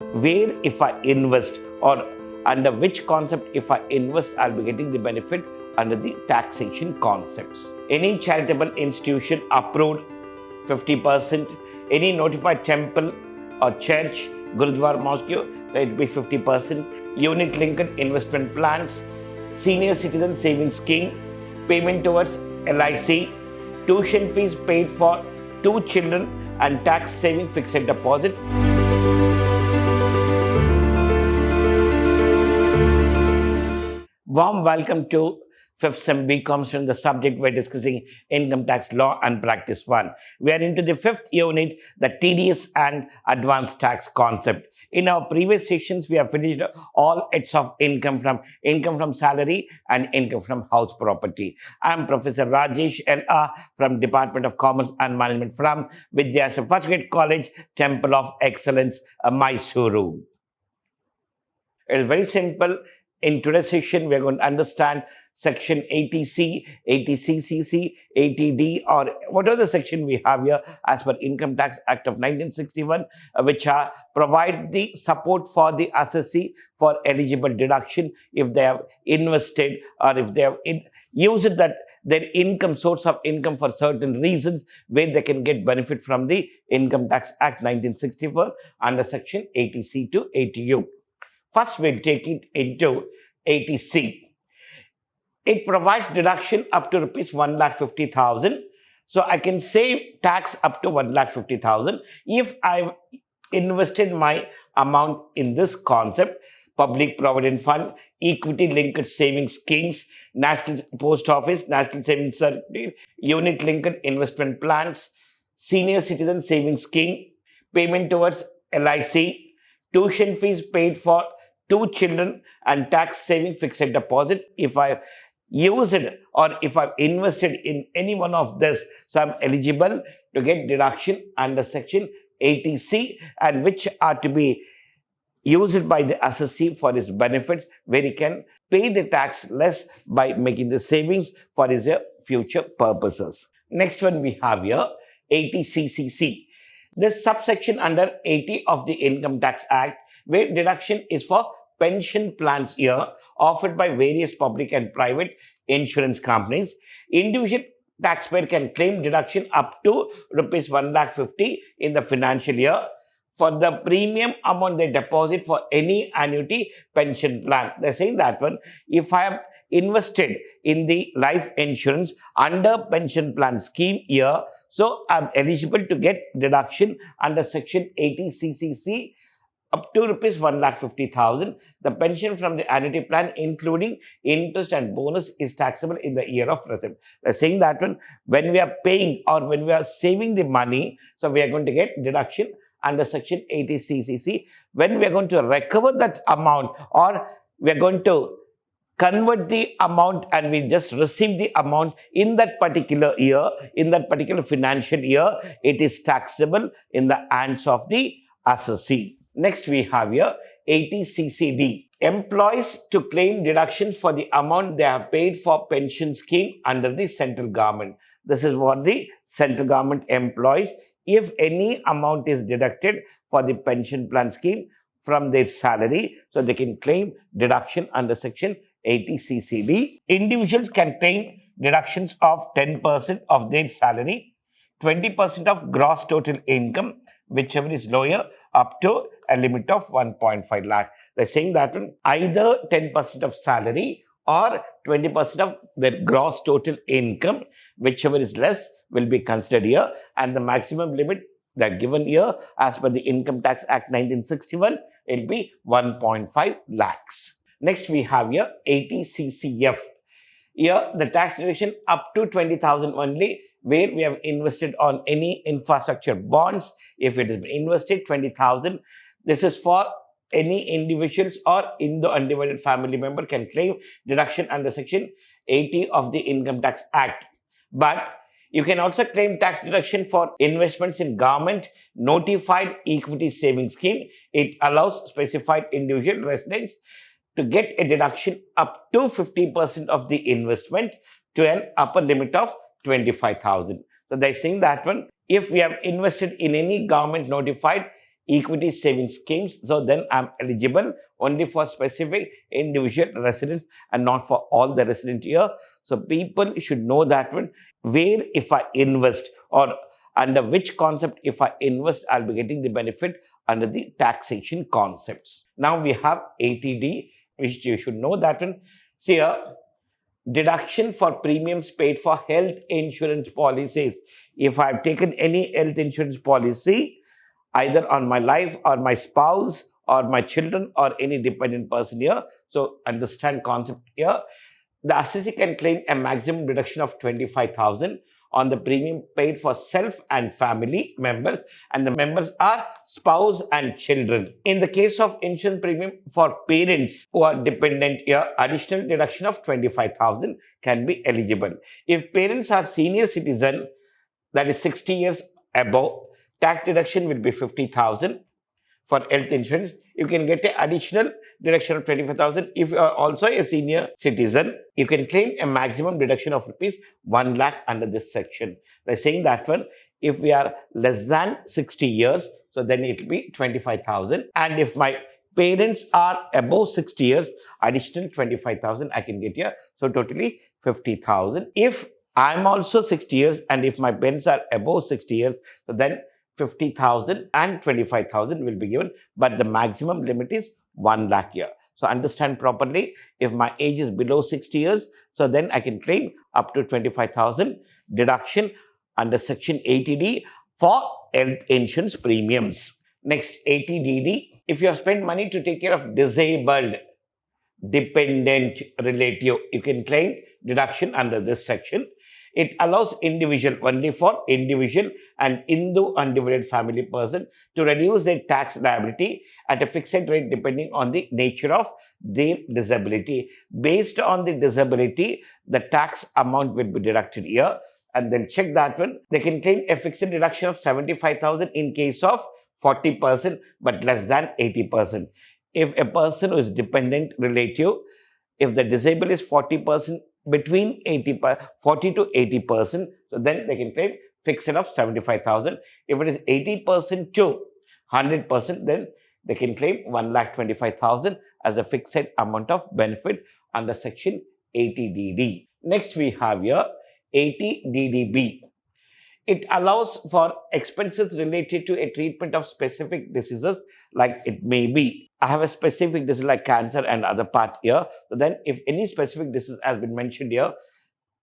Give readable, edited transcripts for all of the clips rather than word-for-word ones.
where if I invest or under which concept if I invest, I'll be getting the benefit under the taxation concepts. Any charitable institution approved 50%, any notified temple or church, Gurudwara Mosque, so it will be 50%, unit linked investment plans, senior citizen savings scheme, payment towards LIC, tuition fees paid for 2 children and tax saving fixed deposit. Warm welcome to 5th Sem BCom student. The subject we're discussing income tax law and practice 1. We are into the 5th unit, the TDS and advanced tax concept. In our previous sessions, we have finished all heads of income from salary and income from house property. I am Professor Rajesh L.R. from Department of Commerce and Management from Vidhyaashram First Grade College, Temple of Excellence, MYSURU. It is very simple. In today's session, we are going to understand section 80C, 80CCC, 80D, or whatever the section we have here as per Income Tax Act of 1961, which provide the support for the assessee for eligible deduction if they have invested or if they have used that their income, source of income for certain reasons where they can get benefit from the Income Tax Act 1964 under section 80C to 80U. First, we'll take it into 80C. It provides deduction up to rupees 1,50,000. So I can save tax up to 1,50,000 if I've invested my amount in this concept: public provident fund, equity linked savings schemes, national post office, national savings certificate, unit linked investment plans, senior citizen savings scheme, payment towards LIC, tuition fees paid for 2 children and tax saving fixed deposit. If I use it or if I've invested in any one of this, so I'm eligible to get deduction under section 80C, and which are to be used by the assessee for his benefits, where he can pay the tax less by making the savings for his future purposes. Next one we have here, 80CCC. This subsection under 80 of the Income Tax Act, where deduction is for pension plans here offered by various public and private insurance companies. Individual taxpayer can claim deduction up to rupees 1,50,000 in the financial year for the premium amount they deposit for any annuity pension plan. They're saying that one, if I have invested in the life insurance under pension plan scheme here, so I'm eligible to get deduction under section 80CCC up to rupees 1,50,000. The pension from the annuity plan, including interest and bonus, is taxable in the year of receipt. They're saying that when we are paying or when we are saving the money, so we are going to get deduction under section 80CCC. When we are going to recover that amount, or we are going to convert the amount and we just receive the amount in that particular year, in that particular financial year, it is taxable in the hands of the assessee. Next we have here 80CCD. Employees to claim deductions for the amount they have paid for pension scheme under the central government. This is what the central government employees, if any amount is deducted for the pension plan scheme from their salary, so they can claim deduction under section 80CCD. Individuals can claim deductions of 10% of their salary, 20% of gross total income, whichever is lower, up to a limit of 1.5 lakh. They're saying that either 10% of salary or 20% of their gross total income, whichever is less, will be considered here, and the maximum limit that given here as per the Income Tax Act 1961, it will be 1.5 lakhs. Next we have here 80CCF. Here the tax deduction up to 20,000 only, where we have invested on any infrastructure bonds. If it is invested 20,000, this is for any individuals or in the undivided family member can claim deduction under section 80 of the Income Tax Act. But you can also claim tax deduction for investments in government notified equity savings scheme. It allows specified individual residents to get a deduction up to 50% of the investment to an upper limit of 25,000. So they're saying that one, if we have invested in any government notified equity savings schemes. So then I'm eligible only for specific individual residents and not for all the residents here. So people should know that one, where if I invest or under which concept if I invest, I'll be getting the benefit under the taxation concepts. Now we have ATD, which you should know that one. See here, deduction for premiums paid for health insurance policies. If I've taken any health insurance policy, either on my life or my spouse or my children or any dependent person here, so understand concept here. The assessee can claim a maximum deduction of 25,000 on the premium paid for self and family members, and the members are spouse and children. In the case of insurance premium for parents who are dependent here, additional deduction of 25,000 can be eligible. If parents are senior citizen, that is 60 years above, tax deduction will be 50,000. For health insurance, you can get an additional deduction of 25,000. If you are also a senior citizen, you can claim a maximum deduction of rupees 1 lakh under this section. By saying that one, if we are less than 60 years, so then it will be 25,000. And if my parents are above 60 years, additional 25,000 I can get here. So totally 50,000. If I'm also 60 years and if my parents are above 60 years, so then 50,000 and 25,000 will be given, but the maximum limit is 1 lakh here. So understand properly, if my age is below 60 years, so then I can claim up to 25,000 deduction under section 80D for health insurance premiums. Next, 80DD, if you have spent money to take care of disabled dependent relative, you can claim deduction under this section. It allows individual, only for individual and Hindu undivided family person, to reduce their tax liability at a fixed rate depending on the nature of their disability. Based on the disability, the tax amount will be deducted here, and they'll check that one. They can claim a fixed deduction of 75,000 in case of 40%, but less than 80%. If a person who is dependent relative, if the disabled is 40%, between 40 to 80%, so then they can claim fixed of 75,000. If it is 80% to 100%, then they can claim 1,25,000 as a fixed amount of benefit under section 80DD. Next we have here 80DDB. It allows for expenses related to a treatment of specific diseases, like it may be, I have a specific disease like cancer and other part here. So then if any specific disease has been mentioned here,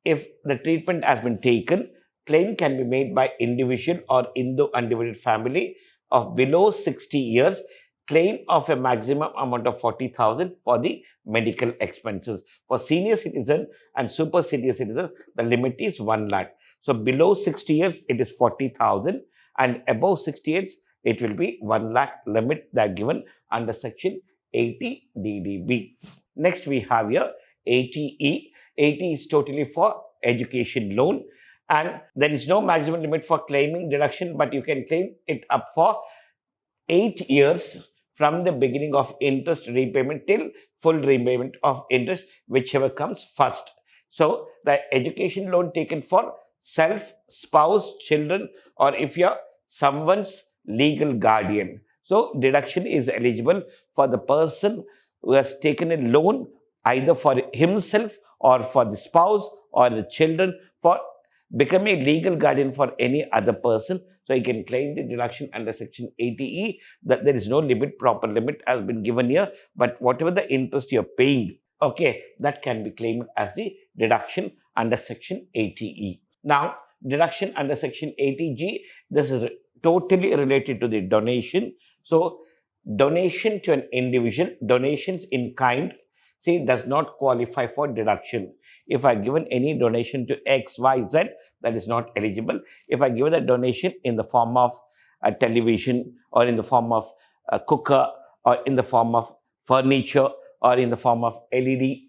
if the treatment has been taken, claim can be made by individual or Hindu undivided family of below 60 years, claim of a maximum amount of 40,000 for the medical expenses. For senior citizen and super senior citizen, the limit is 1 lakh. So below 60 years, it is 40,000, and above 60 years, it will be 1 lakh limit that given under section 80DDB. Next, we have here 80E. 80 is totally for education loan, and there is no maximum limit for claiming deduction, but you can claim it up for 8 years from the beginning of interest repayment till full repayment of interest, whichever comes first. So the education loan taken for self, spouse, children, or if you're someone's legal guardian. So deduction is eligible for the person who has taken a loan either for himself or for the spouse or the children for becoming a legal guardian for any other person. So he can claim the deduction under section 80E. That there is no limit, proper limit has been given here, but whatever the interest you're paying, okay, that can be claimed as the deduction under section 80E. Now, deduction under section 80G, this is totally related to the donation. So, donation to an individual, donations in kind, see, does not qualify for deduction. If I given any donation to X, Y, Z, that is not eligible. If I give a donation in the form of a television or in the form of a cooker or in the form of furniture or in the form of LED,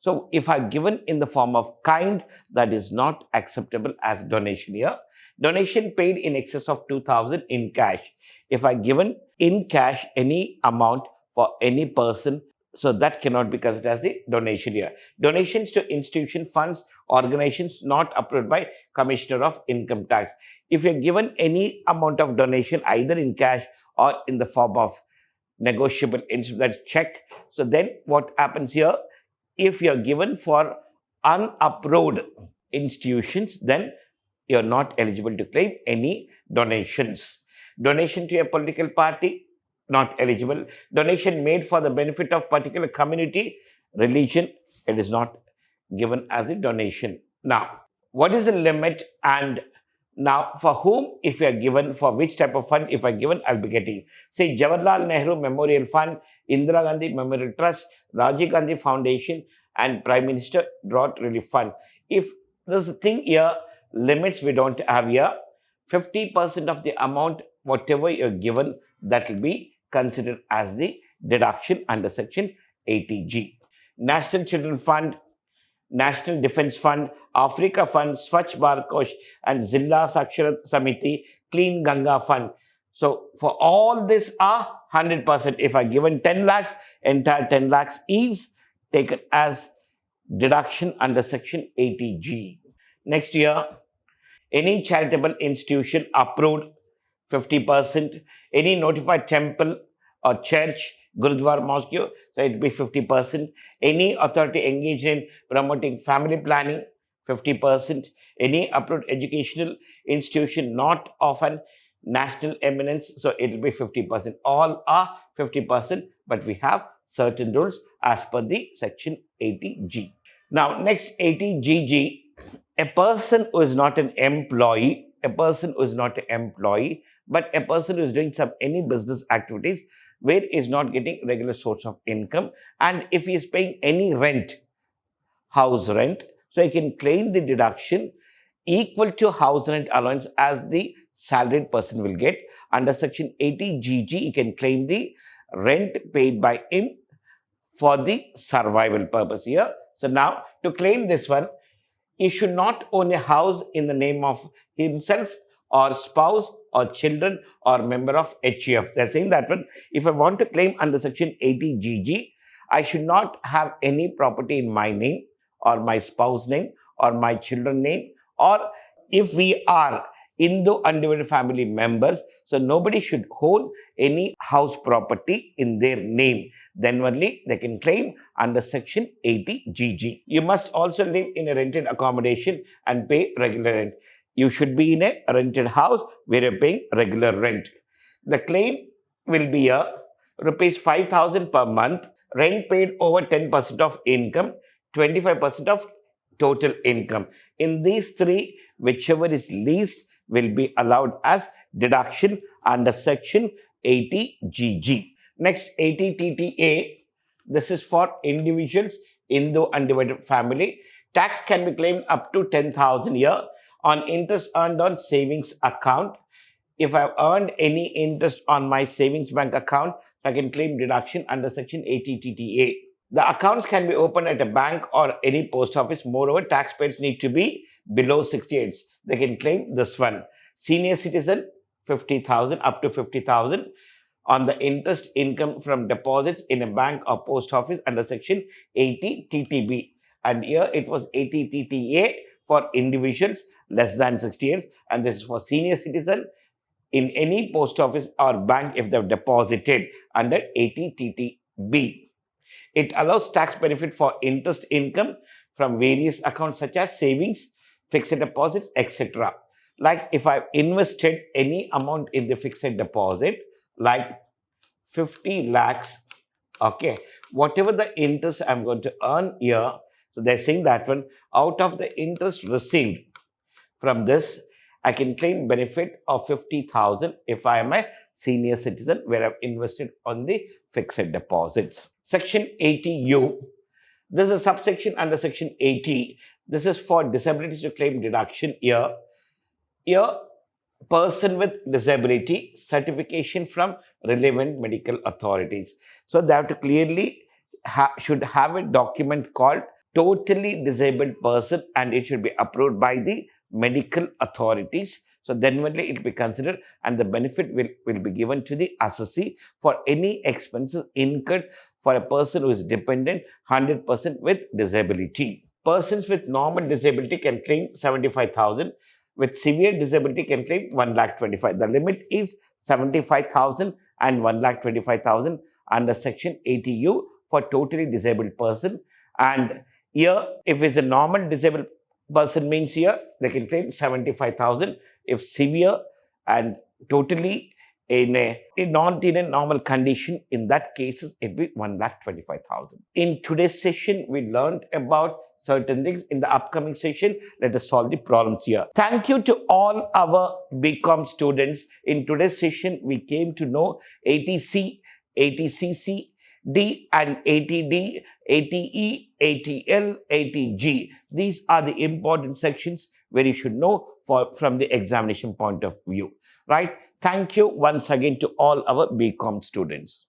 so if I given in the form of kind, that is not acceptable as donation here. Donation paid in excess of 2,000 in cash. If I given in cash any amount for any person, so that cannot be considered as a donation here. Donations to institution, funds, organizations not approved by Commissioner of Income Tax. If you're given any amount of donation either in cash or in the form of negotiable instrument, that's check. So then what happens here, if you're given for unapproved institutions, then you're not eligible to claim any donations. Donation to a political party, not eligible. Donation made for the benefit of particular community, religion, it is not given as a donation. Now, what is the limit? And now, for whom, if you are given, for which type of fund, if I given, I'll be getting. Say, Jawaharlal Nehru Memorial Fund, Indira Gandhi Memorial Trust, Rajiv Gandhi Foundation, and Prime Minister Drought Relief Fund. If there's a thing here, limits we don't have here, 50% of the amount, whatever you're given, that will be considered as the deduction under Section 80G. National Children Fund, National Defense Fund, Africa Fund, Swachh Bharat Kosh, and Zilla Sakshara Samiti, Clean Ganga Fund. So for all this are 100%. If I given 10 lakhs, entire 10 lakhs is taken as deduction under Section 80G. Next year, any charitable institution approved, 50%. Any notified temple or church, Gurudwara, mosque, so it will be 50%. Any authority engaged in promoting family planning, 50%. Any approved educational institution not of an national eminence, so it will be 50%. All are 50%, but we have certain rules as per the Section 80G. Now, next 80GG, a person who is not an employee, but a person who is doing any business activities where he is not getting regular source of income, and if he is paying any rent, house rent, so he can claim the deduction equal to house rent allowance as the salaried person will get. Under Section 80GG, he can claim the rent paid by him for the survival purpose here. So now, to claim this one, he should not own a house in the name of himself or spouse or children or member of HUF. They're saying that one, if I want to claim under Section 80GG, I should not have any property in my name or my spouse name or my children name, or if we are Hindu undivided family members, so nobody should hold any house property in their name. Then only they can claim under Section 80GG. You must also live in a rented accommodation and pay regular rent. You should be in a rented house where you're paying regular rent. The claim will be rupees 5,000 per month, rent paid over 10% of income, 25% of total income. In these three, whichever is least will be allowed as deduction under Section 80GG. Next, 80TTA. This is for individuals, Hindu undivided family. Tax can be claimed up to 10,000 a year on interest earned on savings account. If I've earned any interest on my savings bank account, I can claim deduction under Section 80TTA. The accounts can be opened at a bank or any post office. Moreover, taxpayers need to be below 68. They can claim this one. Senior citizen, 50,000 up to 50,000 on the interest income from deposits in a bank or post office under Section 80TTB. And here it was 80TTA for individuals less than 60 years, and this is for senior citizen in any post office or bank if they've deposited under 80TTB. It allows tax benefit for interest income from various accounts such as savings, fixed deposits, etc. Like if I've invested any amount in the fixed deposit, like 50 lakhs, okay, whatever the interest I'm going to earn here, so they're saying that one, out of the interest received from this, I can claim benefit of 50,000 if I am a senior citizen where I've invested on the fixed deposits. Section 80U, this is a subsection under Section 80. This is for disabilities to claim deduction here. Here, person with disability certification from relevant medical authorities. So they have to clearly should have a document called totally disabled person, and it should be approved by the medical authorities. So then only it will be considered, and the benefit will be given to the assessee for any expenses incurred for a person who is dependent 100% with disability. Persons with normal disability can claim 75,000. With severe disability can claim 1,25,000. The limit is 75,000. and 1,25,000 under Section 80U for totally disabled person. And here, if it's a normal disabled person, means here they can claim 75,000. If severe and totally not in a normal condition, in that cases it will be 1,25,000. In today's session, we learned about certain things. In the upcoming session, let us solve the problems here. Thank you to all our BCom students. In today's session, we came to know ATC, ATCC, D and ATD, ATE, ATL, ATG. These are the important sections where you should know from the examination point of view, right? Thank you once again to all our BCom students.